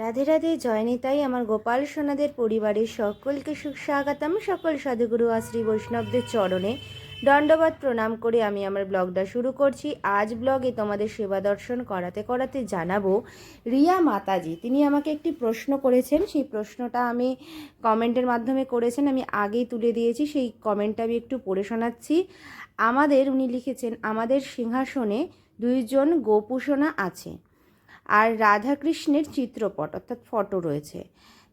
রাধে রাধে জয় নিতাই। আমার গোপাল সোনাদের পরিবারের সকলকে সুস্বাগতম। সকল সাধুগুরু আর শ্রী বৈষ্ণবদের চরণে দণ্ডবত প্রণাম করে আমি আমার ব্লগটা শুরু করছি। আজ ব্লগে তোমাদের সেবা দর্শন করাতে করাতে জানাবো রিয়া মাতাজি। তিনি আমাকে একটি প্রশ্ন করেছেন, সেই প্রশ্নটা আমি কমেন্টের মাধ্যমে করেছেন, আমি আগেই তুলে দিয়েছি। সেই কমেন্টটা আমি একটু পড়ে শোনাচ্ছি। উনি লিখেছেন, আমাদের সিংহাসনে দুইজন গোপুসোনা আছে আর রাধাকৃষ্ণের চিত্রপট অর্থাৎ ফটো রয়েছে।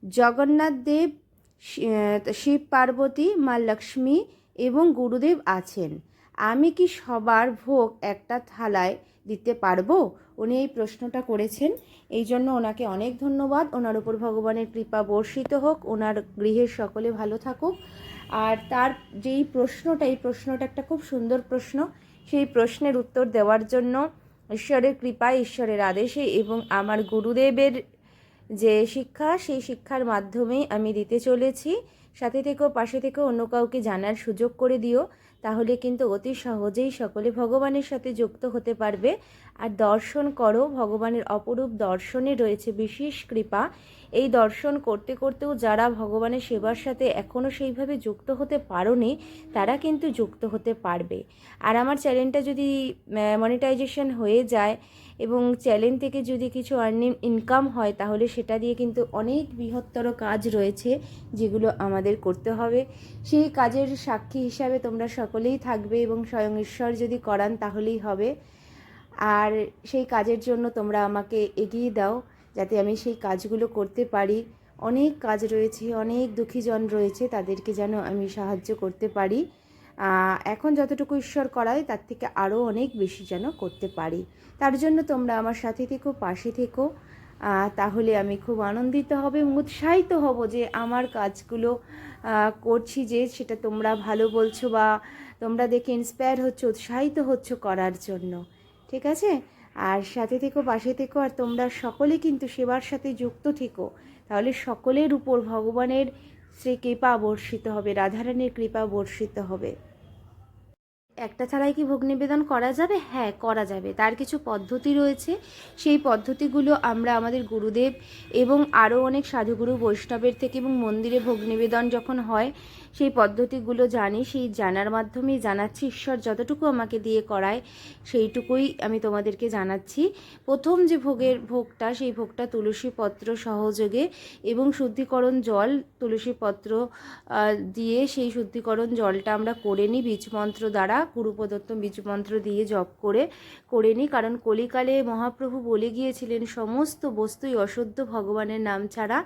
জগন্নাথ দেব, শিব পার্বতী, মা লক্ষ্মী এবং গুরুদেব আছেন। আমি কি সবার ভোগ একটা থালায় দিতে পারবো? উনি এই প্রশ্নটা করেছেন, এই জন্য ওনাকে অনেক ধন্যবাদ। ওনার উপর ভগবানের কৃপা বর্ষিত হোক, ওনার গৃহের সকলে ভালো থাকুক। আর তার যেই প্রশ্নটা, এই প্রশ্নটা একটা খুব সুন্দর প্রশ্ন। সেই প্রশ্নের উত্তর দেওয়ার জন্য ঈশ্বরের কৃপায়, ঈশ্বরের আদেশে এবং আমার গুরুদেবের যে শিক্ষা, সেই শিক্ষার মাধ্যমেই আমি দিতে চলেছি। সাথে থেকেও, পাশে থেকেও অন্য কাউকে জানার সুযোগ করে দিও, তাহলে কিন্তু অতি সহজেই সকলে ভগবানের সাথে যুক্ত হতে পারবে। আর দর্শন করো, ভগবানের অপরূপ দর্শনে রয়েছে বিশেষ কৃপা। এই দর্শন করতে করতেও যারা ভগবানের সেবার সাথে এখনও সেইভাবে যুক্ত হতে পারোনি, তারা কিন্তু যুক্ত হতে পারবে। আর আমার চ্যানেলটা যদি মনিটাইজেশন হয়ে যায় এবং চ্যানেল থেকে যদি কিছু আর্নিং ইনকাম হয়, তাহলে সেটা দিয়ে কিন্তু অনেক বৃহত্তর কাজ রয়েছে যেগুলো আমাদের করতে হবে। সেই কাজের সাক্ষী হিসাবে তোমরা সকলেই থাকবে এবং স্বয়ং ঈশ্বর যদি করান তাহলেই হবে। আর সেই কাজের জন্য তোমরা আমাকে এগিয়ে দাও, যাতে আমি সেই কাজগুলো করতে পারি। অনেক কাজ রয়েছে, অনেক দুঃখীজন রয়েছে, তাদেরকে যেন আমি সাহায্য করতে পারি। এখন যতটুকু ঈশ্বর করায় তার থেকে আরও অনেক বেশি যেন করতে পারি। তার জন্য তোমরা আমার সাথে থেকো, পাশে থেকো, তাহলে আমি খুব আনন্দিত হব এবং উৎসাহিত হব যে আমার কাজগুলো করছি, যে সেটা তোমরা ভালো বলছো বা তোমরা দেখে ইন্সপায়ার হচ্ছ, উৎসাহিত হচ্ছ করার জন্য। ঠিক আছে? আর সাথে থেকো, পাশে থেকো, আর তোমরা সকলে কিন্তু সেবার সাথে যুক্ত থেকো, তাহলে সকলের উপর ভগবানের শ্রী কৃপা বর্ষিত হবে, রাধারানীর কৃপা বর্ষিত হবে। একটা থালায় কি ভোগ নিবেদন করা যাবে? হ্যাঁ, করা যাবে। তার কিছু পদ্ধতি রয়েছে। সেই পদ্ধতিগুলো আমরা আমাদের গুরুদেব এবং আরও অনেক সাধুগুরু বৈষ্ণবের থেকে এবং মন্দিরে ভোগ নিবেদন যখন হয়, সেই পদ্ধতিগুলো জানি। সেই জানার মাধ্যমেই জানাচ্ছি। ঈশ্বর যতটুকু আমাকে দিয়ে করায় সেইটুকুই আমি তোমাদেরকে জানাচ্ছি। প্রথম যে ভোগটা, সেই ভোগটা তুলসী পত্র সহযোগে এবং শুদ্ধিকরণ জল, তুলসী পত্র দিয়ে সেই শুদ্ধিকরণ জলটা আমরা করে নিই বীজমন্ত্র দ্বারা, গুরু প্রদত্ত বীজমন্ত্র দিয়ে জপ করে নিই। কারণ কলিকালে মহাপ্রভু বলে গিয়েছিলেন সমস্ত বস্তুই অশুদ্ধ ভগবানের নাম ছাড়া।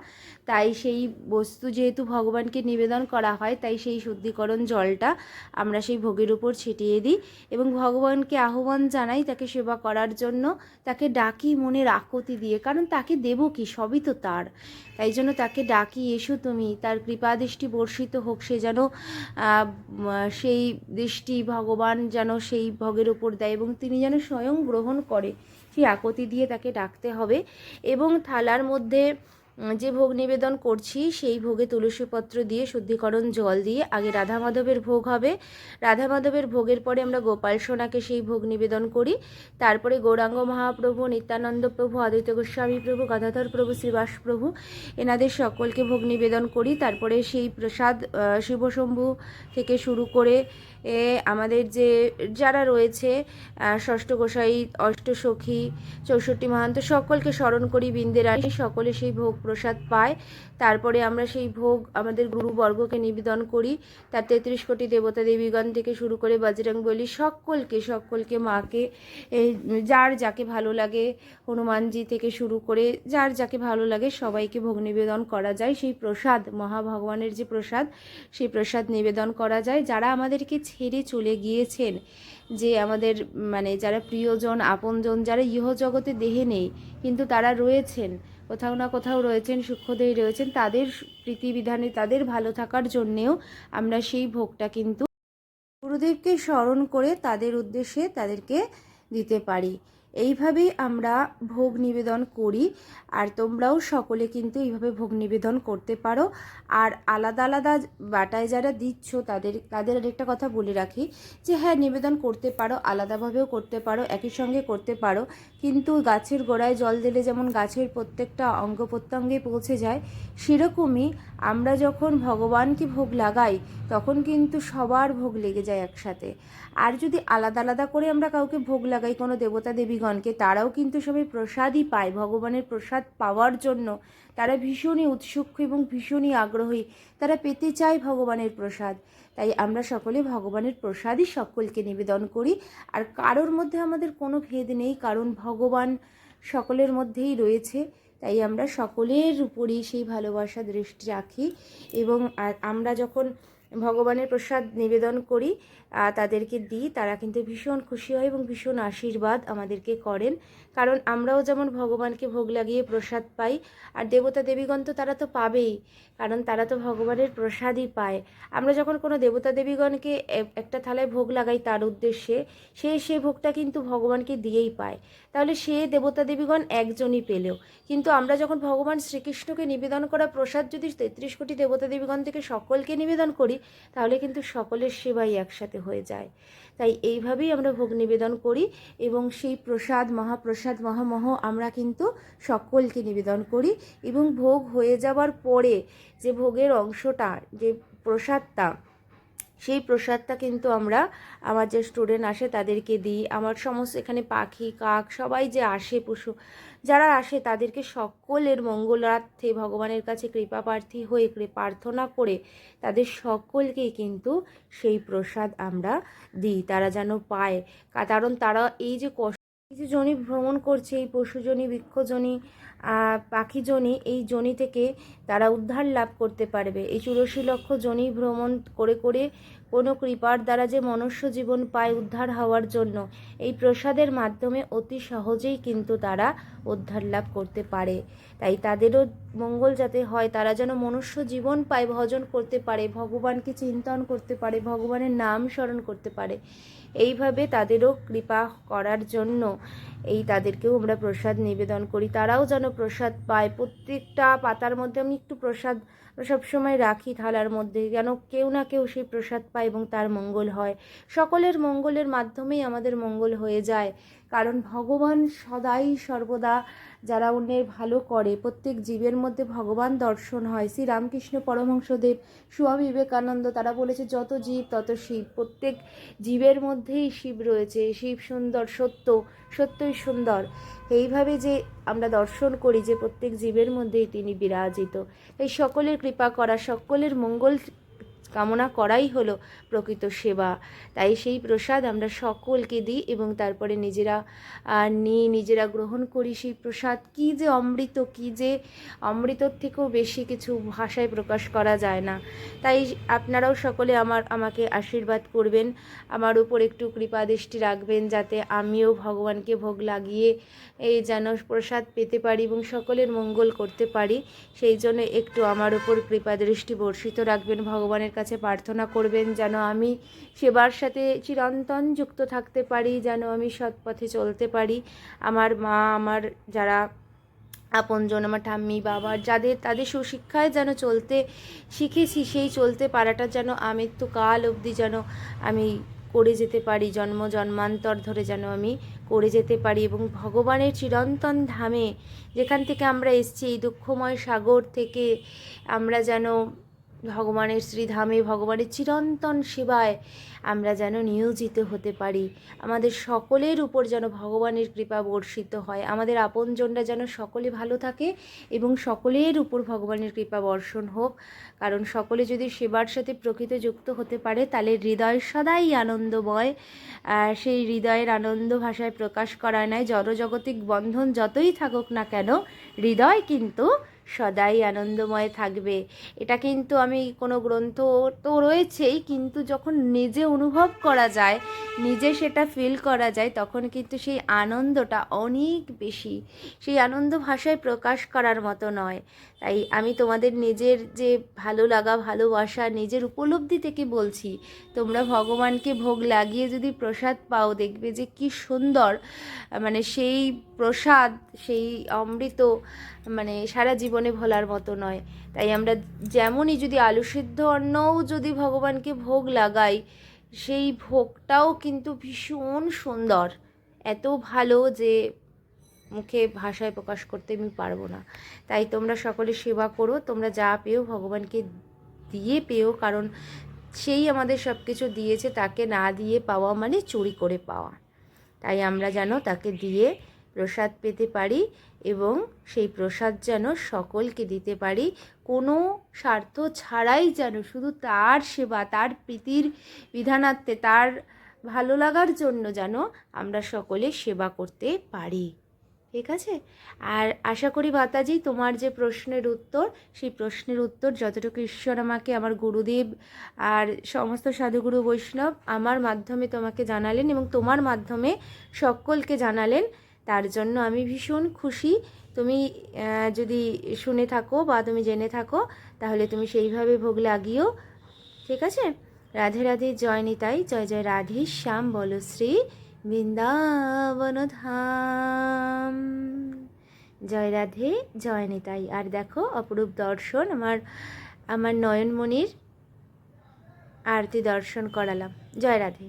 তাই সেই বস্তু যেহেতু ভগবানকে নিবেদন করা হয়, তাই সেই শুদ্ধিকরণ জলটা আমরা সেই ভোগের উপর ছিটিয়ে দিই এবং ভগবানকে আহ্বান জানাই তাকে সেবা করার জন্য। তাকে ডাকি মনের আকুতি দিয়ে, কারণ তাকে দেব কি, সবই তো তার। তাই জন্য তাকে ডাকি, এসো তুমি, তার কৃপা দৃষ্টি বর্ষিত হোক। সে যেন সেই দৃষ্টি ভগবান যেন সেই ভোগের উপর দেয় এবং তিনি যেন স্বয়ং গ্রহণ করে, সেই আকুতি দিয়ে তাকে ডাকতে হবে। এবং থালার মধ্যে যে ভোগ নিবেদন করছি, সেই ভোগে তুলসীপত্র দিয়ে শুদ্ধিকরণ জল দিয়ে আগে রাধা মাধবের ভোগ হবে। রাধা মাধবের ভোগের পরে আমরা গোপাল সোনাকে সেই ভোগ নিবেদন করি। তারপরে গৌরাঙ্গ মহাপ্রভু, নিত্যানন্দ প্রভু, অদ্বৈত গোস্বামী প্রভু, গদাধর প্রভু, শ্রীবাস প্রভু, এনাদের সকলকে ভোগ নিবেদন করি। তারপরে সেই প্রসাদ শিবশম্ভু থেকে শুরু করে আমাদের যারা রয়েছে, ষষ্ঠ গোসাই, অষ্টসখী, 64 মহান্ত, সকলকে স্মরণ করি, বৃন্দেরানী, সকলে সেই ভোগ প্রসাদ পায়। তারপরে আমরা সেই ভোগ আমাদের গুরুবর্গকে নিবেদন করি। তার 33 কোটি দেবতা দেবীগণ থেকে শুরু করে বজরংবলী, সকলকে, মাকে, যার যাকে ভালো লাগে, হনুমানজি থেকে শুরু করে যার যাকে ভালো লাগে সবাইকে ভোগ নিবেদন করা যায়। সেই প্রসাদ, মহাভগবানের যে প্রসাদ, সেই প্রসাদ নিবেদন করা যায়। যারা আমাদেরকে ছেড়ে চলে গিয়েছেন, যে আমাদের যারা প্রিয়জন, আপনজন, যারা ইহজগতে দেহে নেই কিন্তু তারা রয়েছেন, কোথাও না কোথাও রয়েছেন, সূক্ষ্মদেহে রয়েছেন, তাদের প্রীতিবিধানে, তাদের ভালো থাকার জন্যেও আমরা সেই ভোগটা কিন্তু গুরুদেবকে স্মরণ করে তাদের উদ্দেশ্যে তাদেরকে দিতে পারি। এইভাবেই আমরা ভোগ নিবেদন করি। আর তোমরাও সকলে কিন্তু এইভাবে ভোগ নিবেদন করতে পারো। আর আলাদা আলাদা বাটায় যারা দিচ্ছ তাদের আরেকটা কথা বলে রাখি যে হ্যাঁ, নিবেদন করতে পারো, আলাদাভাবেও করতে পারো, একই সঙ্গে করতে পারো, কিন্তু গাছের গোড়ায় জল দিলে যেমন গাছের প্রত্যেকটা অঙ্গ প্রত্যঙ্গে পৌঁছে যায়, সেরকমই আমরা যখন ভগবানকে ভোগ লাগাই তখন কিন্তু সবার ভোগ লেগে যায় একসাথে। আর যদি আলাদা আলাদা করে আমরা কাউকে ভোগ লাগাই, কোনো দেবতা দেবীগণকে, তারাও কিন্তু সবাই প্রসাদই পায়। ভগবানের প্রসাদ পাওয়ার জন্য তারা ভীষণই উৎসুক এবং ভীষণই আগ্রহী, তারা পেতে চায় ভগবানের প্রসাদ। তাই আমরা সকলে ভগবানের প্রসাদই সকলকে নিবেদন করি। আর কারোর মধ্যে আমাদের কোনো ভেদ নেই, কারণ ভগবান সকলের মধ্যেই রয়েছে। তাই আমরা সকলের উপরই সেই ভালোবাসা দৃষ্টি রাখি। এবং আমরা যখন ভগবানের প্রসাদ নিবেদন করি, তাদেরকে দিই, তারা কিন্তু ভীষণ খুশি হয় এবং ভীষণ আশীর্বাদ আমাদেরকে করেন। কারণ আমরাও যেমন ভগবানকে ভোগ লাগিয়ে প্রসাদ পাই, আর দেবতা দেবীগণ তো তারা তো পাবেই, কারণ তারা তো ভগবানের প্রসাদই পায়। আমরা যখন কোনো দেবতা দেবীগণকে একটা থালায় ভোগ লাগাই তার উদ্দেশ্যে, সে ভোগটা কিন্তু ভগবানকে দিয়েই পায়। তাহলে সে দেবতা দেবীগণ একজনই পেলেও, কিন্তু আমরা যখন ভগবান শ্রীকৃষ্ণকে নিবেদন করা প্রসাদ যদি 33 কোটি দেবতা দেবীগণ থেকে সকলকে নিবেদন করি, তাহলে কিন্তু সকলের সেবাই একসাথে হয়ে যায়। তাই এইভাবেই আমরা ভোগ নিবেদন করি এবং সেই প্রসাদ, মহাপ্রসাদ, মহামহ আমরা কিন্তু সকলকে নিবেদন করি। এবং ভোগ হয়ে যাওয়ার পরে যে ভোগের অংশটা, যে প্রসাদটা, সেই প্রসাদটা কিন্তু আমরা আমার যে স্টুডেন্ট আসে তাদেরকে দিই। আমার সমস্ত এখানে পাখি, কাক, সবাই যে আসে, পশু যারা আসে, তাদেরকে সকলের মঙ্গলার্থে ভগবানের কাছে কৃপা প্রার্থী হয়ে প্রার্থনা করে তাদের সকলকেই কিন্তু সেই প্রসাদ আমরা দিই, তারা যেন পায়। কারণ তারা এই যে জনি ভ্রমণ করছে, এই পশুজনি, বৃক্ষজনি, পাখিজনি, এই জনি থেকে তারা উদ্ধার লাভ করতে পারবে। এই 84 লক্ষ জনি ভ্রমণ করে করে কোনো কৃপার দ্বারা যে মনুষ্য জীবন পায় উদ্ধার হওয়ার জন্য, এই প্রসাদের মাধ্যমে অতি সহজেই কিন্তু তারা উদ্ধার লাভ করতে পারে। তাই তাদেরও মঙ্গল যাতে হয়, তারা যেন মনুষ্য জীবন পায়, ভজন করতে পারে, ভগবানকে চিন্তন করতে পারে, ভগবানের নাম স্মরণ করতে পারে, এইভাবে তাদেরও কৃপা করার জন্য তাদেরকেও আমরা প্রসাদ নিবেদন করি। তারাও যেন প্রসাদ পায়। প্রত্যেকটা পাতার মধ্যে আমি একটু প্রসাদ সবসময় রাখি থালার মধ্যে, যেন কেউ না কেউ সেই প্রসাদ পায় এবং তার মঙ্গল হয়। সকলের মঙ্গলের মাধ্যমেই আমাদের মঙ্গল হয়ে যায়, কারণ ভগবান সদাই সর্বদা যারা অন্যের ভালো করে, প্রত্যেক জীবের মধ্যে ভগবান দর্শন হয়। শ্রী রামকৃষ্ণ পরমহংসদেব, স্বামী বিবেকানন্দ, তারা বলেছে যত জীব তত শিব। প্রত্যেক জীবের মধ্যেই শিব রয়েছে। শিব সুন্দর, সত্যই সুন্দর। এইভাবে যে আমরা দর্শন করি যে প্রত্যেক জীবের মধ্যেই তিনি বিরাজিত। তাই সকলের কৃপা করা, সকলের মঙ্গল কামনা করাই হলো প্রকৃত সেবা। তাই সেই প্রসাদ আমরা সকলকে দিই এবং তারপরে নিজেরা নিই, নিজেরা গ্রহণ করি সেই প্রসাদ। কী যে অমৃত, কী যে অমৃতর থেকেও বেশি কিছু ভাষায় প্রকাশ করা যায় না। তাই আপনারাও সকলে আমাকে আশীর্বাদ করবেন, আমার উপর একটু কৃপা দৃষ্টি রাখবেন, যাতে আমিও ভগবানকে ভোগ লাগিয়ে যেন প্রসাদ পেতে পারি এবং সকলের মঙ্গল করতে পারি। সেই জন্য একটু আমার উপর কৃপা দৃষ্টি বর্ষিত রাখবেন, ভগবানের কাছে প্রার্থনা করবেন যেন আমি সেবার সাথে চিরন্তন যুক্ত থাকতে পারি, যেন আমি সৎ পথে চলতে পারি। আমার মা, আমার যারা আপনজন, আমার ঠাম্মি, বাবা, তাদের সুশিক্ষায় যেন চলতে শিখেছি, সেই চলতে পারাটা যেন আমৃত্যুকাল অবধি যেন আমি করে যেতে পারি, জন্ম জন্মান্তর ধরে যেন আমি করে যেতে পারি। এবং ভগবানের চিরন্তন ধামে, যেখান থেকে আমরা এসেছি, এই দুঃখময় সাগর থেকে আমরা যেন ভগবানের শ্রীধামে, ভগবানের চিরন্তন সেবায় আমরা যেন নিয়োজিত হতে পারি। আমাদের সকলের উপর যেন ভগবানের কৃপা বর্ষিত হয়, আমাদের আপনজনরা যেন সকলে ভালো থাকে এবং সকলের উপর ভগবানের কৃপা বর্ষণ হোক। কারণ সকলে যদি সেবার সাথে প্রকৃত যুক্ত হতে পারে, তাহলে হৃদয় সদাই আনন্দময়। সেই হৃদয়ের আনন্দ ভাষায় প্রকাশ করা নয়। জড়জগতিক বন্ধন যতই থাকুক না কেন, হৃদয় কিন্তু সদাই আনন্দময় থাকবে। এটা কিন্তু আমি কোনো গ্রন্থ তো রয়েছেই, কিন্তু যখন নিজে অনুভব করা যায়, নিজে সেটা ফিল করা যায়, তখন কিন্তু সেই আনন্দটা অনেক বেশি। সেই আনন্দ ভাষায় প্রকাশ করার মতো নয়। তাই আমি তোমাদের নিজের যে ভালো লাগা, ভালোবাসা, নিজের উপলব্ধি থেকে বলছি, তোমরা ভগবানকে ভোগ লাগিয়ে যদি প্রসাদ পাও, দেখবে যে কি সুন্দর, মানে সেই প্রসাদ, সেই অমৃত মানে সারা জীবনে ভোলার মতো নয়। তাই আমরা যেমনই যদি আলু সিদ্ধ অন্নও যদি ভগবানকে ভোগ লাগাই, সেই ভোগটাও কিন্তু ভীষণ সুন্দর, এত ভালো যে মুখে ভাষায় প্রকাশ করতে আমি পারবো না। তাই তোমরা সকলে সেবা করো, তোমরা যা পেও ভগবানকে দিয়ে পেও, কারণ সেই আমাদের সব কিছু দিয়েছে, তাকে না দিয়ে পাওয়া মানে চুরি করে পাওয়া। তাই আমরা যেন তাকে দিয়ে প্রসাদ পেতে পারি এবং সেই প্রসাদ যেন সকলকে দিতে পারি, কোনো স্বার্থ ছাড়াই, যেন শুধু তার সেবা, তার প্রীতির বিধানার্থে, তার ভালো লাগার জন্য যেন আমরা সকলে সেবা করতে পারি। ঠিক আছে? আর আশা করি মাতাজি, তোমার যে প্রশ্নের উত্তর, সেই প্রশ্নের উত্তর যতটুকু ঈশ্বর আমাকে, আমার গুরুদেব আর সমস্ত সাধুগুরু বৈষ্ণব আমার মাধ্যমে তোমাকে জানালেন এবং তোমার মাধ্যমে সকলকে জানালেন, তার জন্য আমি ভীষণ খুশি। তুমি যদি শুনে থাকো বা তুমি জেনে থাকো, তাহলে তুমি সেইভাবে ভোগ লাগিও। ঠিক আছে? রাধে রাধে, জয় নিতাই, জয় জয় রাধে শ্যাম, বলো শ্রী বৃন্দাবন ধাম। জয় রাধে, জয় নিতাই। আর দেখো অপরূপ দর্শন, আমার নয়নমণির আরতি দর্শন করালাম। জয় রাধে।